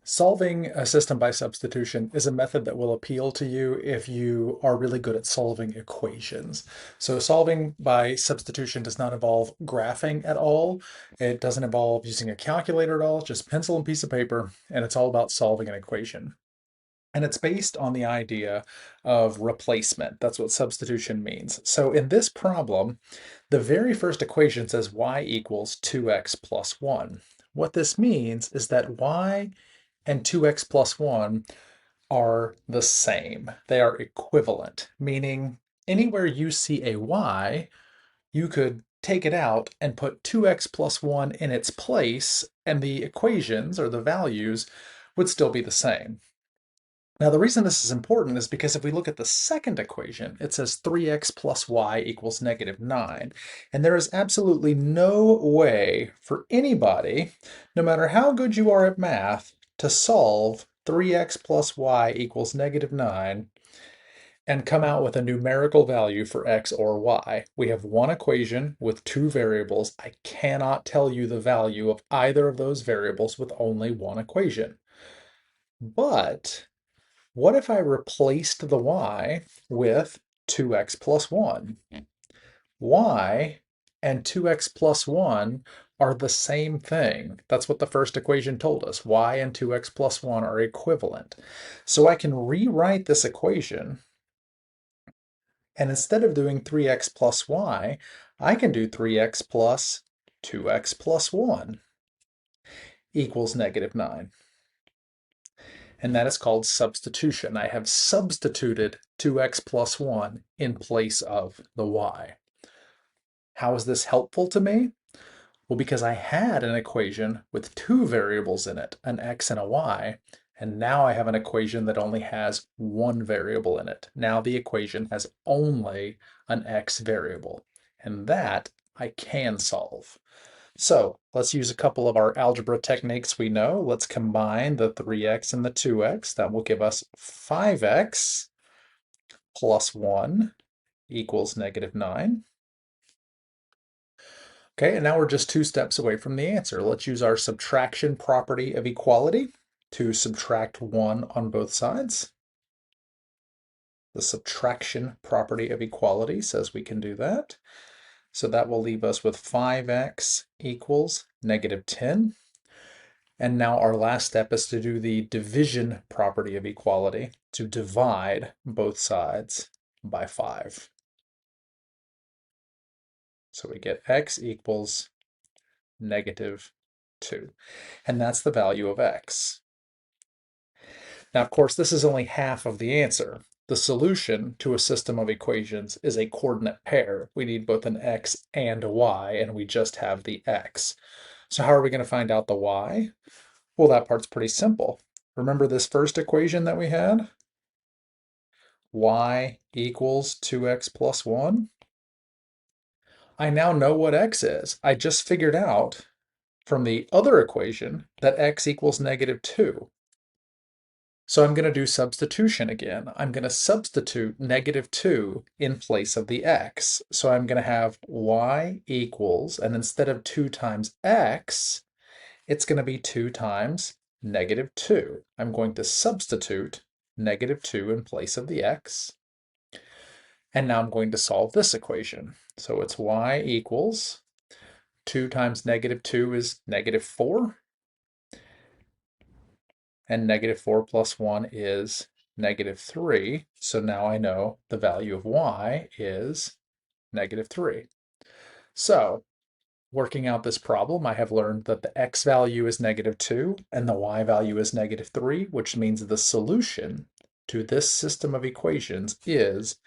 Solving a system by substitution is a method that will appeal to you if you are really good at solving equations. So solving by substitution does not involve graphing at all. It doesn't involve using a calculator at all, just pencil and piece of paper, and it's all about solving an equation. And it's based on the idea of replacement. That's what substitution means. So in this problem, the very first equation says y equals 2x plus 1. What this means is that y and 2x plus 1 are the same. They are equivalent, meaning anywhere you see a y, you could take it out and put 2x plus 1 in its place, and the equations or the values would still be the same. Now, the reason this is important is because if we look at the second equation, it says 3x plus y equals -9. And there is absolutely no way for anybody, no matter how good you are at math, to solve 3x plus y equals -9 and come out with a numerical value for x or y. We have one equation with two variables. I cannot tell you the value of either of those variables with only one equation. But what if I replaced the y with 2x plus 1? Y and 2x plus 1 are the same thing. That's what the first equation told us. Y and 2x plus 1 are equivalent. So I can rewrite this equation, and instead of doing 3x plus y, I can do 3x plus 2x plus 1 equals -9. And that is called substitution. I have substituted 2x plus 1 in place of the y. How is this helpful to me? Well, because I had an equation with two variables in it, an x and a y, and now I have an equation that only has one variable in it. Now the equation has only an x variable, and that I can solve. So let's use a couple of our algebra techniques we know. Let's combine the 3x and the 2x. That will give us 5x plus 1 equals -9. Okay, and now we're just two steps away from the answer. Let's use our subtraction property of equality to subtract 1 on both sides. The subtraction property of equality says we can do that. So that will leave us with 5x equals -10. And now our last step is to do the division property of equality, to divide both sides by 5. So we get x equals -2. And that's the value of x. Now, of course, this is only half of the answer. The solution to a system of equations is a coordinate pair. We need both an x and a y, and we just have the x. So how are we going to find out the y? Well, that part's pretty simple. Remember this first equation that we had? Y equals 2x plus 1. I now know what x is. I just figured out from the other equation that x equals -2. So I'm going to do substitution again. I'm going to substitute -2 in place of the x. So I'm going to have y equals, and instead of 2 times x, it's going to be 2 times -2. I'm going to substitute -2 in place of the x. And now I'm going to solve this equation. So it's y equals 2 times -2 is -4. And -4 plus 1 is -3. So now I know the value of y is -3. So working out this problem, I have learned that the x value is -2 and the y value is -3, which means the solution to this system of equations is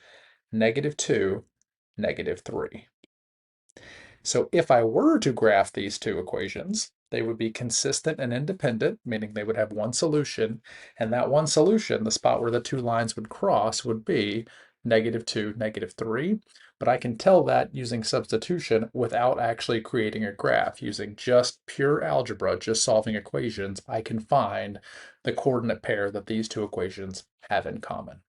-2, -3. So if I were to graph these two equations, they would be consistent and independent, meaning they would have one solution, and that one solution, the spot where the two lines would cross, would be -2, -3. But I can tell that using substitution without actually creating a graph. Using just pure algebra, just solving equations, I can find the coordinate pair that these two equations have in common.